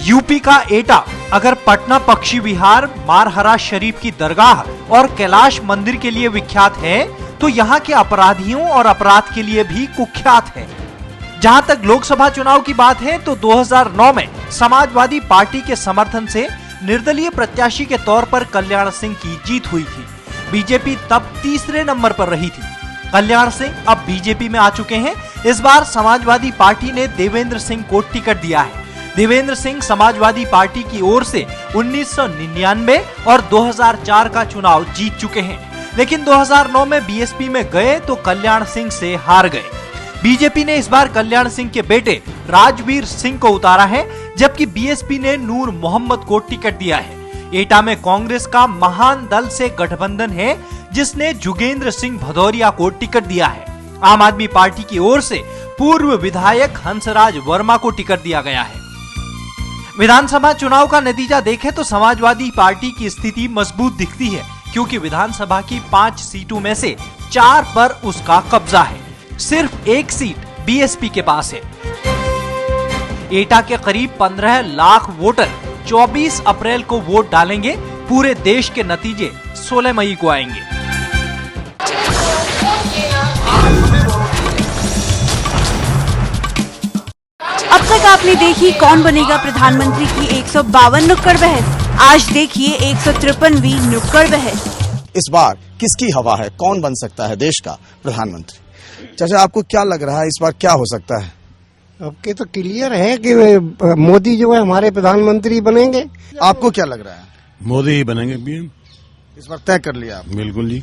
UP का एटा अगर पटना पक्षी विहार, मारहरा शरीफ की दरगाह और कैलाश मंदिर के लिए विख्यात है, तो यहाँ के अपराधियों और अपराध के लिए भी कुख्यात है। जहाँ तक लोकसभा चुनाव की बात है तो 2009 में समाजवादी पार्टी के समर्थन से निर्दलीय प्रत्याशी के तौर पर कल्याण सिंह की जीत हुई थी। बीजेपी तब तीसरे नंबर पर रही थी। कल्याण सिंह अब बीजेपी में आ चुके हैं। इस बार समाजवादी पार्टी ने देवेंद्र सिंह को टिकट दिया है। देवेंद्र सिंह समाजवादी पार्टी की ओर से 1999 और 2004 का चुनाव जीत चुके हैं, लेकिन 2009 में बीएसपी में गए तो कल्याण सिंह से हार गए। बीजेपी ने इस बार कल्याण सिंह के बेटे राजवीर सिंह को उतारा है, जबकि बीएसपी ने नूर मोहम्मद को टिकट दिया है। एटा में कांग्रेस का महान दल से गठबंधन है, जिसने जुगेंद्र सिंह भदौरिया को टिकट दिया है। आम आदमी पार्टी की ओर से पूर्व विधायक हंसराज वर्मा को टिकट दिया गया है। विधानसभा चुनाव का नतीजा देखें तो समाजवादी पार्टी की स्थिति मजबूत दिखती है, क्योंकि विधानसभा की 5 सीटों में से 4 पर उसका कब्जा है। सिर्फ 1 सीट बीएसपी के पास है। एटा के करीब 15 लाख वोटर 24 अप्रैल को वोट डालेंगे। पूरे देश के नतीजे 16 मई को आएंगे। अब तक आपने देखी कौन बनेगा प्रधानमंत्री की 152 नुक्कड़ बहस। आज देखिए 153वीं नुक्कड़ बहस। इस बार किसकी हवा है, कौन बन सकता है देश का प्रधानमंत्री? चाचा, आपको क्या लग रहा है इस बार क्या हो सकता है? अब के तो क्लियर है कि मोदी जो है हमारे प्रधानमंत्री बनेंगे। आपको क्या लग रहा है? मोदी ही बनेंगे पीएम। इस बार तय कर लिया आप? बिल्कुल जी।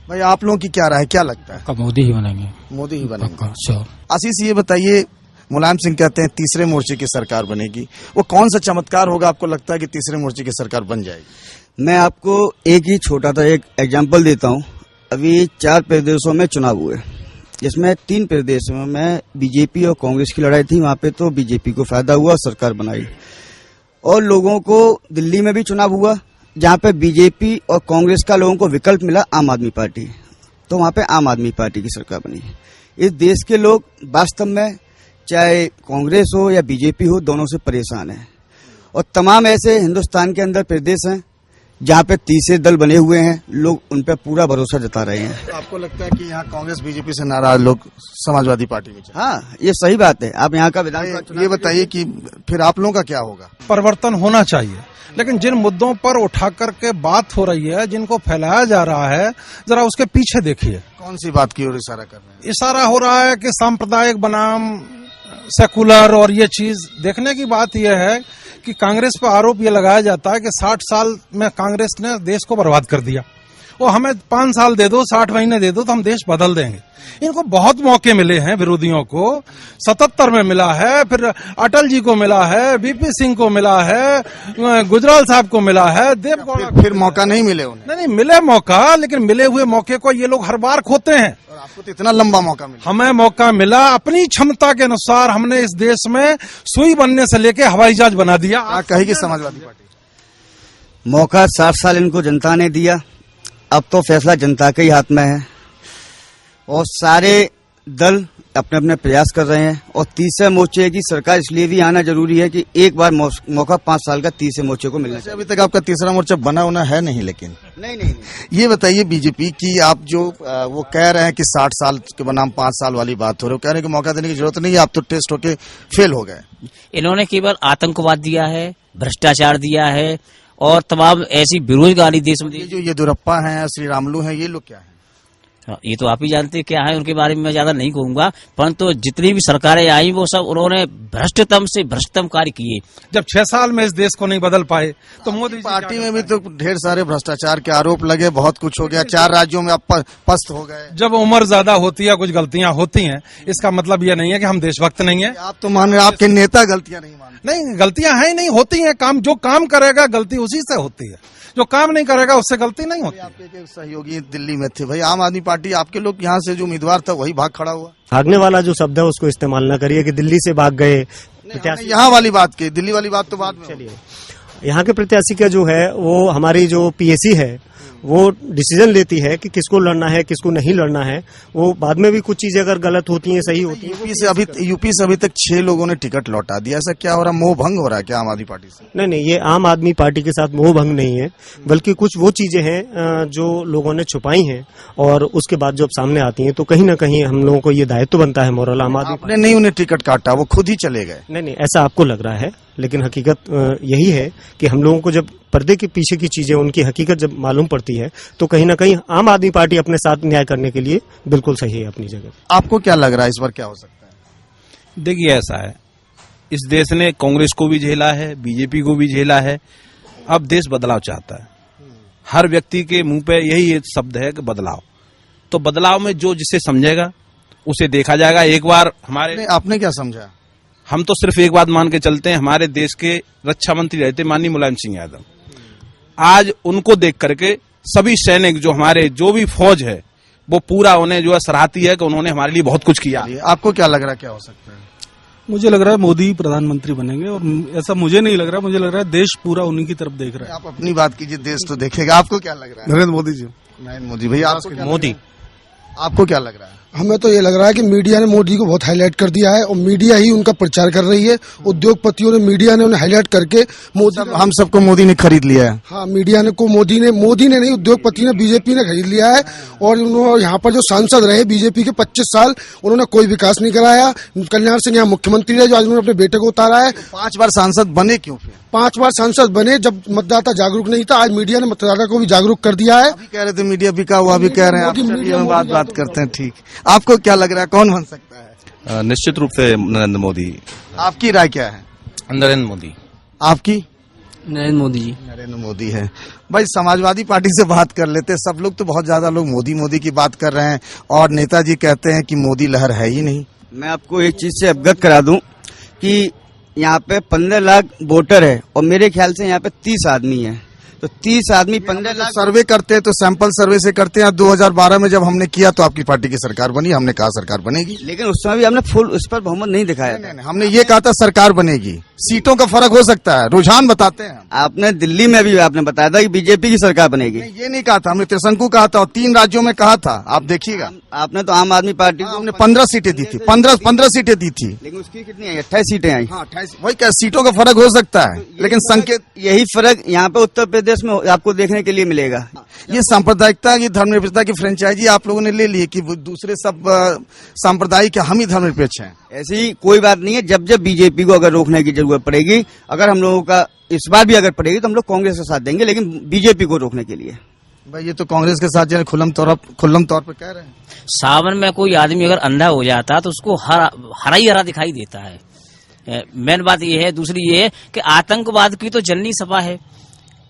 भाई, आप लोगों की क्या राय है, क्या लगता है? मोदी ही बनेंगे। मोदी ही बनेंगे। आशीष, ये बताइए, मुलायम सिंह कहते हैं तीसरे मोर्चे की सरकार बनेगी। वो कौन सा चमत्कार होगा आपको लगता है कि तीसरे मोर्चे की सरकार बन जाएगी? मैं आपको एक ही छोटा सा एक एग्जांपल देता हूं। अभी 4 प्रदेशों में चुनाव हुए, जिसमें 3 प्रदेशों में बीजेपी और कांग्रेस की लड़ाई थी। वहां पे तो बीजेपी को फायदा हुआ, सरकार बनाई। और लोगों को दिल्ली में भी चुनाव हुआ, जहां पे बीजेपी और कांग्रेस का लोगों को विकल्प मिला आम आदमी पार्टी, तो वहां पे आम आदमी पार्टी की सरकार बनी। इस देश के लोग वास्तव में चाहे कांग्रेस हो या बीजेपी हो, दोनों से परेशान हैं। और तमाम ऐसे हिंदुस्तान के अंदर प्रदेश हैं जहाँ पे तीसरे दल बने हुए हैं, लोग उन पे पूरा भरोसा जता रहे हैं। आपको लगता है कि यहाँ कांग्रेस बीजेपी से नाराज लोग समाजवादी पार्टी में? हाँ, ये सही बात है। आप यहाँ का विधानसभा, ये बताइए कि फिर आप लोगों का क्या होगा? परिवर्तन होना चाहिए, लेकिन जिन मुद्दों पर उठा करके बात हो रही है, जिनको फैलाया जा रहा है, जरा उसके पीछे देखिए। कौन सी बात की ओर इशारा कर रहे हैं? इशारा हो रहा है कि सांप्रदायिक बनाम सेकुलर, और ये चीज देखने की बात यह है कि कांग्रेस पर आरोप ये लगाया जाता है कि 60 साल में कांग्रेस ने देश को बर्बाद कर दिया। वो हमें 5 साल दे दो, 60 महीने दे दो, तो हम देश बदल देंगे। इनको बहुत मौके मिले हैं विरोधियों को। 77 में मिला है, फिर अटल जी को मिला है, बीपी सिंह को मिला है, गुजराल साहब को मिला है, देवगौड़ा। फिर मौका नहीं मिले उन्हें? नहीं, मिले मौका, लेकिन मिले हुए मौके को ये लोग हर बार खोते हैं। और आपको तो इतना लंबा मौका मिला? हमें मौका मिला, अपनी क्षमता के अनुसार हमने इस देश में सुई बनने से लेके हवाई जहाज बना दिया। क्या कहेगी समाजवादी पार्टी? मौका 60 साल इनको जनता ने दिया, अब तो फैसला जनता के ही हाथ में है। और सारे दल अपने अपने प्रयास कर रहे हैं। और तीसरे मोर्चे की सरकार इसलिए भी आना जरूरी है कि एक बार मौका 5 साल का तीसरे मोर्चे को मिलना चाहिए। अभी तक आपका तीसरा मोर्चा बना होना है नहीं, लेकिन नहीं। ये बताइए बीजेपी की, आप जो वो कह रहे हैं कि 60 साल के बनाम 5 साल वाली बात हो रही है, कह रहे हैं कि मौका देने की जरूरत नहीं है, आप तो टेस्ट होके फेल हो गए। इन्होंने केवल आतंकवाद दिया है, भ्रष्टाचार दिया है और तमाम ऐसी बेरोजगारी देश में। जो येदियुरप्पा हैं, श्री रामुलू हैं, ये लोग क्या है? ये तो आप ही जानते हैं क्या है, उनके बारे में मैं ज्यादा नहीं कहूंगा, परंतु जितनी भी सरकारें आई वो सब उन्होंने भ्रष्टतम से भ्रष्टतम कार्य किए। जब 6 साल में इस देश को नहीं बदल पाए तो मोदी पार्टी में भी तो ढेर सारे भ्रष्टाचार के आरोप लगे, बहुत कुछ हो गया, 4 राज्यों में आप पस्त हो गए। जब उम्र ज्यादा होती है, कुछ गलतियां होती हैं, इसका मतलब ये नहीं है कि हम देशभक्त नहीं है। आप तो मान रहे, आपके नेता गलतियां नहीं मानते? नहीं, गलतियां हैं नहीं, होती हैं। काम जो काम करेगा गलती उसी से होती है, जो काम नहीं करेगा उससे गलती नहीं होती। आपके सहयोगी दिल्ली में थे, भाई आम आदमी पार्टी आपके लोग यहाँ से जो उम्मीदवार था वही भाग खड़ा हुआ। भागने वाला जो शब्द है उसको इस्तेमाल न करिए कि दिल्ली से भाग गए। यहाँ वाली बात की, दिल्ली वाली बात तो बाद में। चलिए, यहाँ के प्रत्याशी का जो है वो हमारी जो पीएसी है वो डिसीजन लेती है कि किसको लड़ना है किसको नहीं लड़ना है। वो बाद में भी कुछ चीजें अगर गलत होती हैं सही होती हैं। यूपी से अभी तक 6 लोगों ने टिकट लौटा दिया। ऐसा क्या हो रहा है? मोह भंग हो रहा है क्या आम आदमी पार्टी से? नहीं, ये आम आदमी पार्टी के साथ मोह भंग नहीं है, बल्कि कुछ वो चीजें हैं जो लोगों ने छुपाई हैं और उसके बाद जब सामने आती हैं तो कहीं ना कहीं हम लोगों को ये दायित्व बनता है मोरल आम आदमी। आपने नहीं उन्हें टिकट काटा, वो खुद ही चले गए। नहीं, ऐसा आपको लग रहा है, लेकिन हकीकत यही है कि हम लोगों को जब पर्दे के पीछे की चीजें उनकी हकीकत जब मालूम पड़ती है तो कहीं ना कहीं आम आदमी पार्टी अपने साथ न्याय करने के लिए बिल्कुल सही है अपनी जगह। आपको क्या लग रहा है इस बार क्या हो सकता है? देखिए, ऐसा है, इस देश ने कांग्रेस को भी झेला है, बीजेपी को भी झेला है। अब देश बदलाव चाहता है। हर व्यक्ति के मुंह पे यही एक शब्द है कि बदलाव। तो बदलाव में जो जिसे समझेगा उसे देखा जाएगा। एक बार आपने क्या समझा? हम तो सिर्फ एक बात मान के चलते हैं, हमारे देश के रक्षा मंत्री रहते माननीय मुलायम सिंह यादव। आज उनको देख करके सभी सैनिक जो हमारे जो भी फौज है वो पूरा उन्हें जो है सराहती है कि उन्होंने हमारे लिए बहुत कुछ किया। आपको क्या लग रहा है क्या हो सकता है? मुझे लग रहा है मोदी प्रधानमंत्री बनेंगे, और ऐसा मुझे नहीं लग रहा, मुझे लग रहा है देश पूरा उन्हीं की तरफ देख रहा है। आप अपनी बात कीजिए, देश तो देखेगा। आपको क्या लग रहा है? नरेंद्र मोदी जी। नरेंद्र मोदी। भैया मोदी। आपको क्या लग रहा है? हमें तो ये लग रहा है कि मीडिया ने मोदी को बहुत हाईलाइट कर दिया है और मीडिया ही उनका प्रचार कर रही है। उद्योगपतियों ने मीडिया ने उन्हें हाईलाइट करके हम सबको मोदी ने खरीद लिया है। हाँ, मीडिया ने को मोदी ने नहीं, उद्योगपति ने, बीजेपी ने खरीद लिया है। और उन्होंने यहाँ पर जो सांसद रहे बीजेपी के 25 साल, उन्होंने कोई विकास नहीं कराया। कल्याण सिंह यहाँ मुख्यमंत्री रहे जो आज उन्होंने अपने बेटे को उतारा है। 5 बार सांसद बने क्यों? 5 बार सांसद बने जब मतदाता जागरूक नहीं था। आज मीडिया ने मतदाता को भी जागरूक कर दिया है। अभी कह रहे थे मीडिया बिका हुआ, भी कह रहे हैं। आप बात करते हैं, ठीक। आपको क्या लग रहा है कौन बन सकता है? निश्चित रूप से नरेंद्र मोदी। आपकी राय क्या है? नरेंद्र मोदी। आपकी? नरेंद्र मोदी जी। नरेंद्र मोदी है। भाई समाजवादी पार्टी से बात कर लेते हैं। सब लोग तो बहुत ज्यादा लोग मोदी की बात कर रहे हैं और नेताजी कहते हैं कि मोदी लहर है ही नहीं। मैं आपको एक चीज से अवगत करा दूं कि यहाँ पे 15 लाख वोटर है और मेरे ख्याल से यहाँ पे 30 आदमी है। तो 30 आदमी 15 लाख सर्वे करते हैं तो सैंपल सर्वे से करते हैं। 2012 में जब हमने किया तो आपकी पार्टी की सरकार बनी, हमने कहा सरकार बनेगी, लेकिन उस समय भी हमने फुल उस पर बहुमत नहीं दिखाया। नहीं, हमने ये कहा था सरकार बनेगी। सीटों का फर्क हो सकता है, रुझान बताते हैं। आपने दिल्ली में भी आपने बताया था कि बीजेपी की सरकार बनेगी। ये नहीं कहा था, हमने त्रिशंकु कहा था और 3 राज्यों में कहा था। आप देखिएगा, आपने तो आम आदमी पार्टी को हमने 15 सीटें दी थी। 15 सीटें दी थी, लेकिन उसकी कितनी आई? 28 सीटें आई। हाँ, 28। वही क्या, सीटों का फर्क हो सकता है, लेकिन संकेत यही फर्क यहाँ पे उत्तर प्रदेश में आपको देखने के लिए मिलेगा। ये सांप्रदायिकता की, धर्मनिरपेक्षता की फ्रेंचाइजी आप लोगों ने ले ली कि दूसरे सब सांप्रदायिक, हम ही धर्मनिरपेक्ष हैं। ऐसी कोई बात नहीं है। जब बीजेपी को अगर रोकने की जरूरत पड़ेगी, अगर हम लोगों का इस बार भी अगर पड़ेगी तो हम लोग कांग्रेस का साथ देंगे, लेकिन बीजेपी को रोकने के लिए। भाई ये तो कांग्रेस के साथ खुल्लम तौर पर कह रहे हैं। सावन में कोई आदमी अगर अंधा हो जाता तो उसको हरा ही हरा दिखाई देता है। मेन बात ये है। दूसरी ये है कि आतंकवाद की तो जननी सपा है।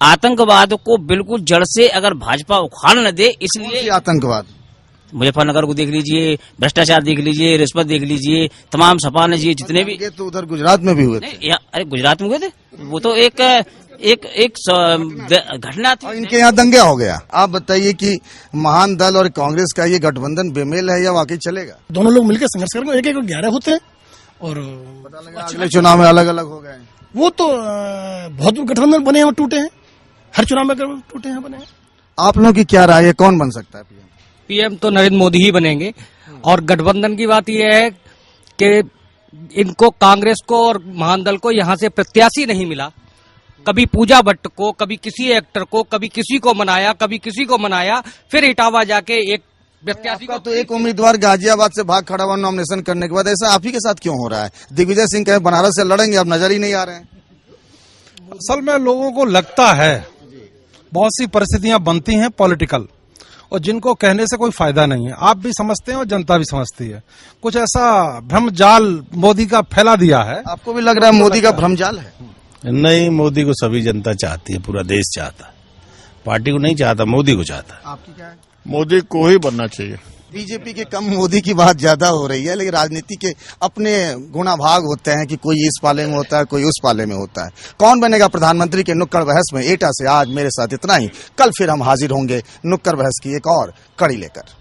आतंकवाद को बिल्कुल जड़ से अगर भाजपा उखाड़ न दे, इसलिए आतंकवाद मुजफ्फरनगर को देख लीजिए, भ्रष्टाचार देख लीजिए, रिश्वत देख लीजिए, तमाम सपा ने जितने भी, ये तो उधर गुजरात में भी हुए थे। अरे गुजरात में हुए थे, वो तो एक घटना थी। इनके यहाँ दंगा हो गया। आप बताइए कि महान दल और कांग्रेस का ये गठबंधन बेमेल है या वाकई चलेगा? दोनों लोग मिलकर संघर्ष करेंगे। एक 11 होते हैं और अगले चुनाव में अलग अलग हो गए। वो तो बहुत गठबंधन बने हैं और टूटे हैं। हर चुनाव में टूटे हैं, बने हैं। आप लोगों की क्या राय है, कौन बन सकता है पीएम? पीएम तो नरेंद्र मोदी ही बनेंगे। और गठबंधन की बात यह है कि इनको, कांग्रेस को और महान दल को यहाँ से प्रत्याशी नहीं मिला। कभी पूजा भट्ट को, कभी किसी एक्टर को, कभी किसी को मनाया, कभी किसी को मनाया, फिर इटावा जाके एक प्रत्याशी को। तो एक उम्मीदवार गाजियाबाद से भाग खड़ा हुआ नॉमिनेशन करने के बाद, ऐसा आप ही के साथ क्यों हो रहा है? दिग्विजय सिंह कहे बनारस से लड़ेंगे, अब नजर ही नहीं आ रहे हैं। असल में लोगों को लगता है बहुत सी परिस्थितियां बनती हैं पॉलिटिकल, और जिनको कहने से कोई फायदा नहीं है। आप भी समझते हैं और जनता भी समझती है। कुछ ऐसा भ्रमजाल मोदी का फैला दिया है। आपको भी लग रहा है मोदी का भ्रमजाल है? नहीं, मोदी को सभी जनता चाहती है, पूरा देश चाहता है। पार्टी को नहीं चाहता, मोदी को चाहता है। आपकी क्या है? मोदी को ही बनना चाहिए। बीजेपी के कम मोदी की बात ज्यादा हो रही है, लेकिन राजनीति के अपने गुणाभाग होते हैं कि कोई इस पाले में होता है, कोई उस पाले में होता है। कौन बनेगा प्रधानमंत्री के नुक्कड़ बहस में एटा से आज मेरे साथ इतना ही। कल फिर हम हाजिर होंगे नुक्कड़ बहस की एक और कड़ी लेकर।